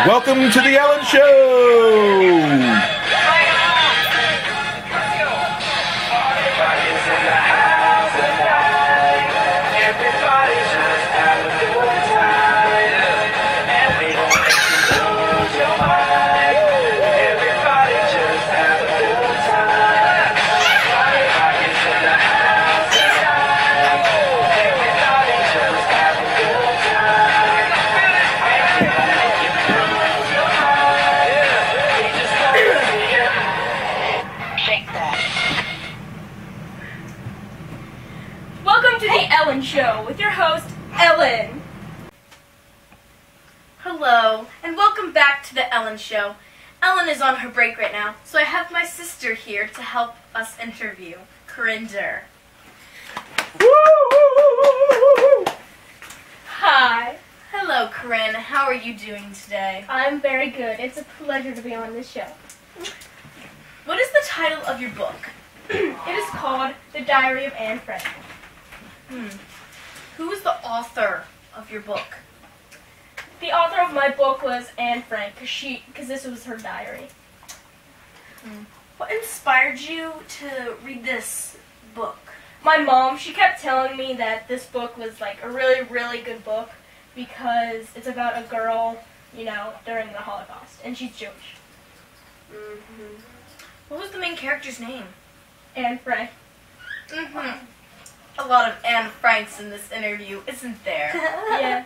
Welcome to the Ellen Show! Welcome to the Ellen Show with your host, Ellen. Hello, and welcome back to the Ellen Show. Ellen is on her break right now, so I have my sister here to help us interview, Corinne Durr. Hi. Hello, Corinne. How are you doing today? I'm very good. It's a pleasure to be on this show. What is the title of your book? It is called The Diary of Anne Frank. Who is the author of your book? The author of my book was Anne Frank, because this was her diary. What inspired you to read this book? My mom, she kept telling me that this book was like a really, really good book because it's about a girl, you know, during the Holocaust, and she's Jewish. What was the main character's name? Anne Frank. A lot of Anne Franks in this interview, isn't there? Yes.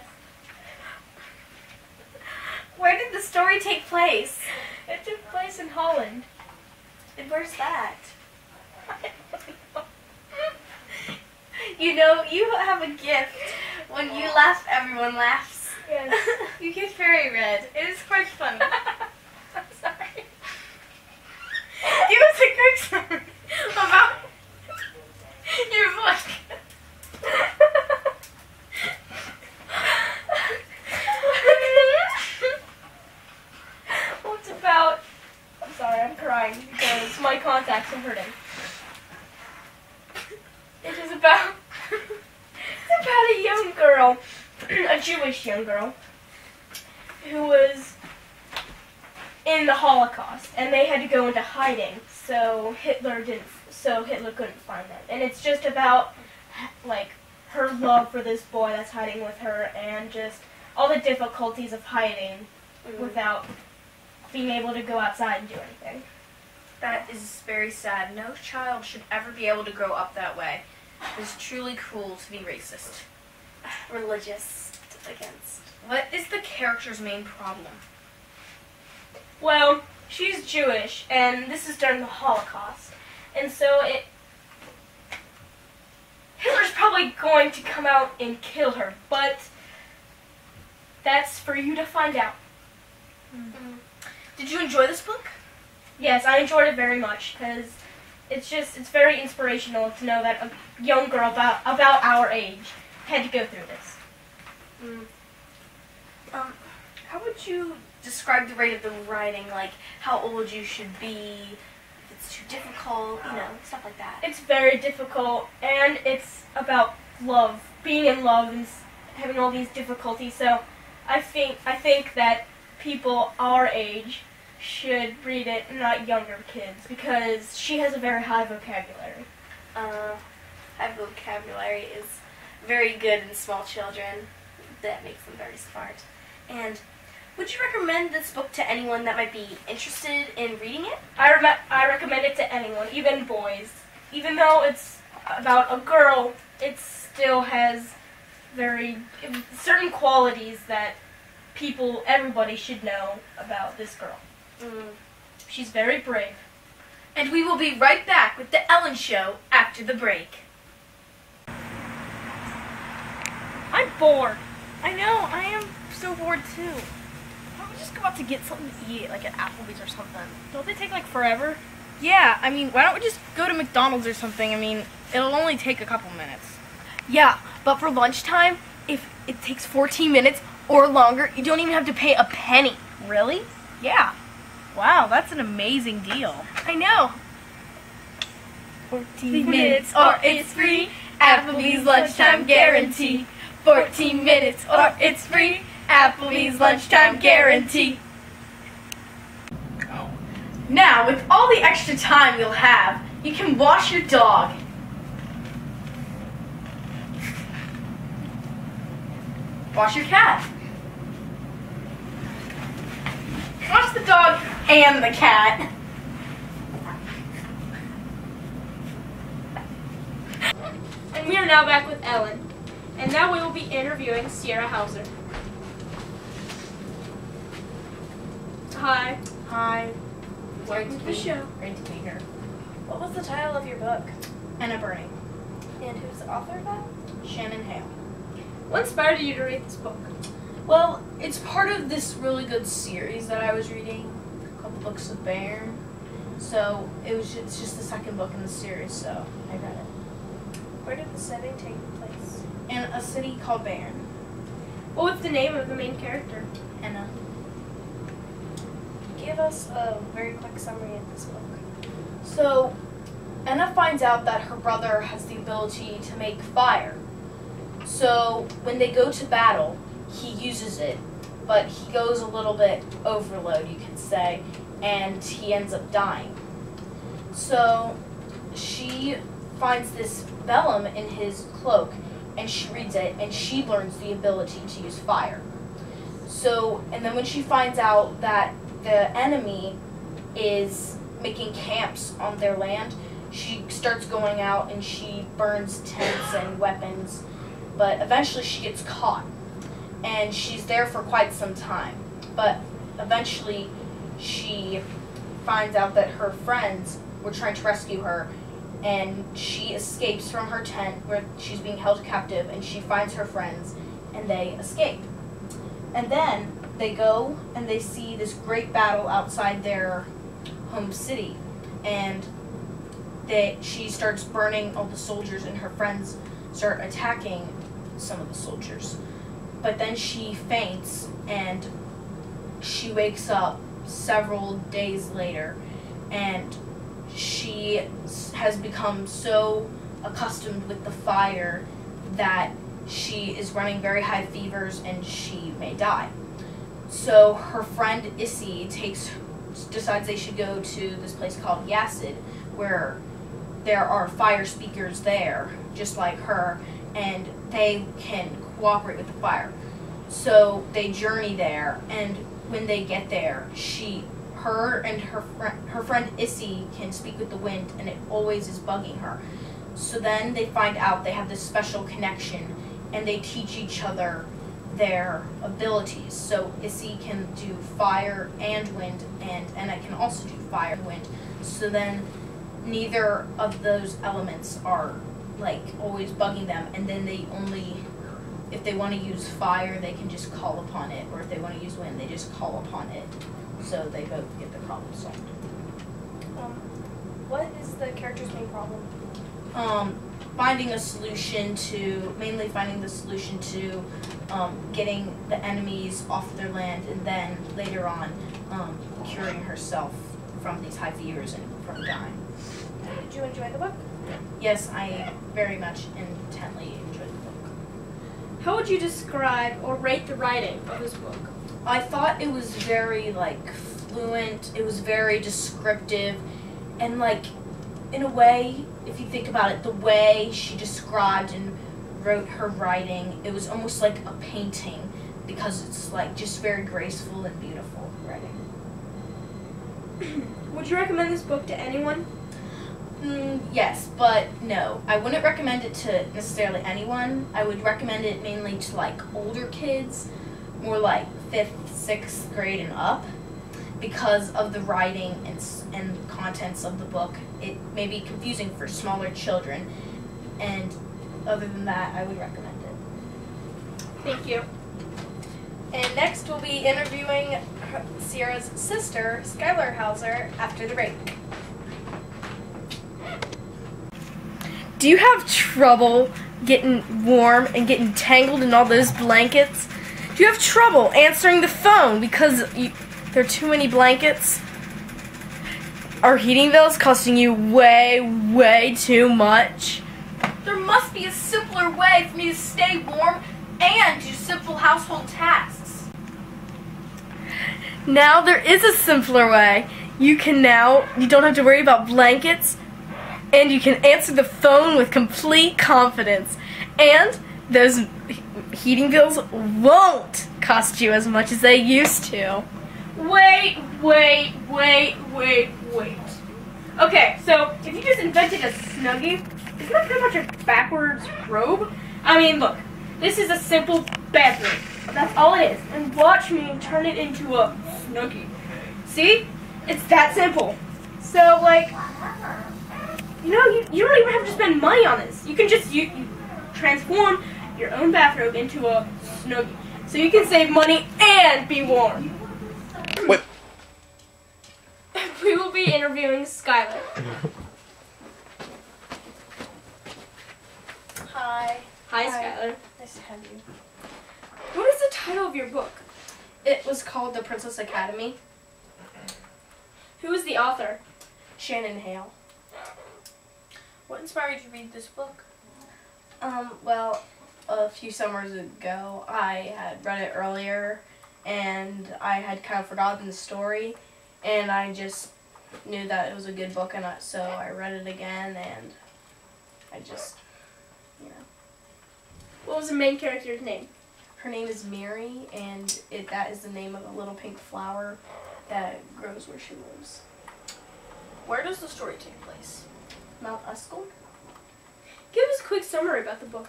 Where did the story take place? It took place in Holland. And where's that? You know, you have a gift. When you laugh, everyone laughs. Yes. You get very red. It is quite funny. I'm sorry. Give us a quick story about your book. Well, it's about... I'm sorry, I'm crying because my contacts are hurting. It is about... It's about a young girl, a Jewish young girl, who was in the Holocaust, and they had to go into hiding, so Hitler couldn't find them. And it's just about, like, her love for this boy that's hiding with her, and just all the difficulties of hiding without being able to go outside and do anything. That is very sad. No child should ever be able to grow up that way. It is truly cruel to be racist. Religious against. What is the character's main problem? Well, she's Jewish, and this is during the Holocaust, and so Hitler's probably going to come out and kill her, but that's for you to find out. Did you enjoy this book? Yes, I enjoyed it very much, because it's very inspirational to know that a young girl about our age had to go through this. How would you describe the rate of the writing? Like, how old you should be, if it's too difficult, you know, stuff like that. It's very difficult, and it's about love, being in love, and having all these difficulties. So, I think that people our age should read it, not younger kids, because she has a very high vocabulary. High vocabulary is very good in small children. That makes them very smart. And would you recommend this book to anyone that might be interested in reading it? I recommend it to anyone, even boys. Even though it's about a girl, it still has certain qualities that everybody should know about this girl. She's very brave. And we will be right back with the Ellen Show after the break. I'm bored. I know, I am so bored too. Why don't we just go out to get something to eat, like at Applebee's or something? Don't they take like forever? Yeah, I mean, why don't we just go to McDonald's or something? I mean, it'll only take a couple minutes. Yeah, but for lunchtime, if it takes 14 minutes or longer, you don't even have to pay a penny. Really? Yeah. Wow, that's an amazing deal. I know. 14 minutes or it's free. Applebee's lunchtime guarantee. 14 minutes or it's free. Applebee's lunchtime guarantee. Now, with all the extra time you'll have, you can wash your dog. Wash your cat. Wash the dog and the cat. And we are now back with Ellen. And now we will be interviewing Sierra Hauser. Hi. Hi. Welcome to the show. Great to be here. What was the title of your book? Anna Burning. And who's the author of that? Shannon Hale. What inspired you to read this book? Well, it's part of this really good series that I was reading, a couple books of Bayern. So it's just the second book in the series, so I read it. Where did the setting take place? In a city called Bayern. What was the name of the main character? Anna. Give us a very quick summary of this book. So, Anna finds out that her brother has the ability to make fire. So, when they go to battle, he uses it, but he goes a little bit overload, you could say, and he ends up dying. So, she finds this vellum in his cloak, and she reads it, and she learns the ability to use fire. So, and then when she finds out that the enemy is making camps on their land, she starts going out and she burns tents and weapons, but eventually she gets caught. And she's there for quite some time. But eventually she finds out that her friends were trying to rescue her, and she escapes from her tent where she's being held captive, and she finds her friends and they escape. And then they go and they see this great battle outside their home city, and she starts burning all the soldiers, and her friends start attacking some of the soldiers. But then she faints, and she wakes up several days later, and she has become so accustomed with the fire that she is running very high fevers and she may die. So her friend Issy decides they should go to this place called Yasid, where there are fire speakers there, just like her, and they can cooperate with the fire. So they journey there, and when they get there, her friend Issy can speak with the wind, and it always is bugging her. So then they find out they have this special connection, and they teach each other their abilities. So Issy can do fire and wind, and Anna can also do fire and wind. So then neither of those elements are like always bugging them, and then they only, if they want to use fire, they can just call upon it, or if they want to use wind, they just call upon it. So they both get the problem solved. What is the character's main problem? Finding the solution to getting the enemies off their land, and then later on curing herself from these high fevers and from dying. Did you enjoy the book? Yes, I very much intently enjoyed the book. How would you describe or rate the writing of this book? I thought it was very fluent, it was very descriptive, and in a way, if you think about it, the way she described and wrote her writing, it was almost like a painting, because it's just very graceful and beautiful writing. Would you recommend this book to anyone? Yes, but no. I wouldn't recommend it to necessarily anyone. I would recommend it mainly to older kids, more 5th, 6th grade and up, because of the writing and contents of the book. It may be confusing for smaller children, and other than that, I would recommend it. Thank you. And next we'll be interviewing Sierra's sister, Skylar Hauser, after the break. Do you have trouble getting warm and getting tangled in all those blankets? Do you have trouble answering the phone because there are too many blankets? Are heating bills costing you way, way too much? There must be a simpler way for me to stay warm and do simple household tasks. Now there is a simpler way. you don't have to worry about blankets, and you can answer the phone with complete confidence. And those heating bills won't cost you as much as they used to. Wait. Okay, so if you just invented a Snuggie, isn't that pretty much a backwards robe? I mean, look, this is a simple bathroom. That's all it is. And watch me turn it into a Snuggie. See? It's that simple. So, like, you don't even have to spend money on this. You can just you transform your own bathrobe into a Snuggie. So you can save money and be warm. Wait. We will be interviewing Skylar. Hi. Hi, Skylar. Nice to have you. What is the title of your book? It was called The Princess Academy. Who is the author? Shannon Hale. What inspired you to read this book? Well, a few summers ago, I had read it earlier, and I had kind of forgotten the story, and I just knew that it was a good book, and so I read it again, and I just, What was the main character's name? Her name is Mary, and that is the name of a little pink flower that grows where she lives. Where does the story take place? Mount Uskell? Give us a quick summary about the book.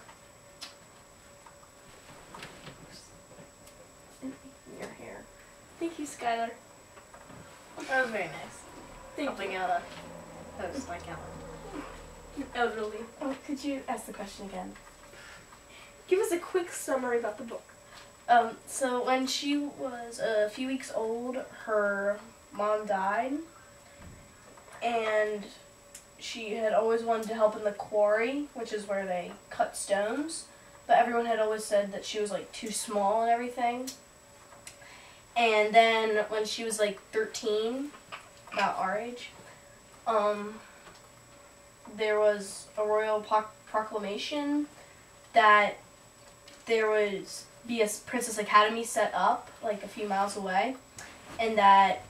Your hair. Thank you, Skylar. That was very nice. Thank Helping you. out a host like Ellen. Elderly. Oh, could you ask the question again? Give us a quick summary about the book. So when she was a few weeks old, her mom died, and she had always wanted to help in the quarry, which is where they cut stones, but everyone had always said that she was like too small and everything. And then when she was like 13, about our age, there was a royal proclamation that there would be a Princess Academy set up like a few miles away, and that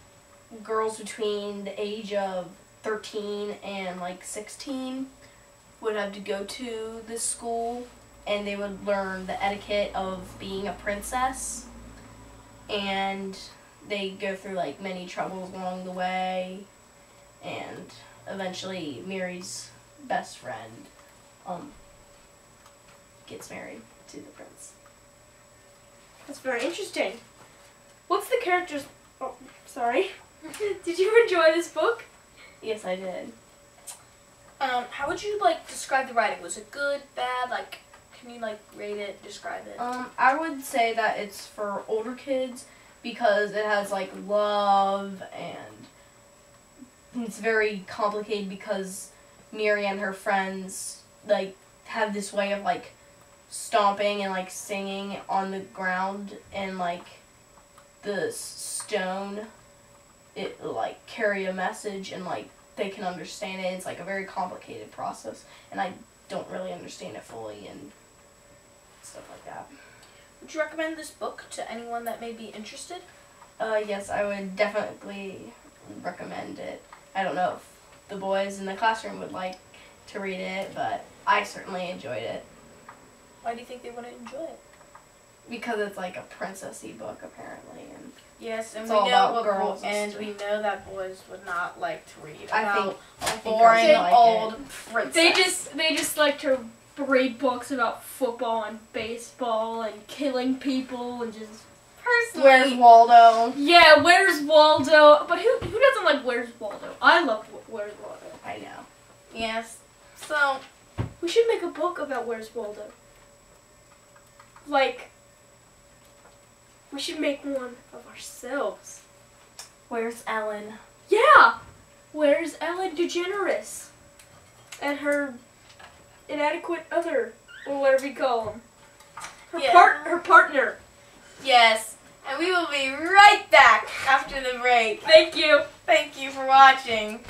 girls between the age of 13 and like 16 would have to go to this school, and they would learn the etiquette of being a princess, and they go through like many troubles along the way, and eventually Mary's best friend gets married to the prince. That's very interesting. What's the character's... Oh, sorry. Did you enjoy this book? Yes, I did. How would you describe the writing? Was it good, bad? Can you rate it, describe it? I would say that it's for older kids because it has love, and it's very complicated because Mary and her friends have this way of stomping and singing on the ground, and the stone, it carry a message, and they can understand it. It's a very complicated process, and I don't really understand it fully and stuff like that. Would you recommend this book to anyone that may be interested? Yes, I would definitely recommend it. I don't know if the boys in the classroom would like to read it, but I certainly enjoyed it. Why do you think they wouldn't enjoy it? Because it's a princessy book, apparently, and yes, and it's we all know about girls and we know that boys would not like to read I about think boring girls would like old it. princess. They just like to read books about football and baseball and killing people and just... Personally, Where's Waldo? Yeah, Where's Waldo? But who doesn't like Where's Waldo? I love Where's Waldo. I know. yes. So We should make a book about Where's Waldo. We should make one of ourselves. Where's Ellen? Yeah! Where's Ellen DeGeneres? And her inadequate other, or whatever you call him. Her partner. yes, and we will be right back after the break. Thank you. Thank you for watching.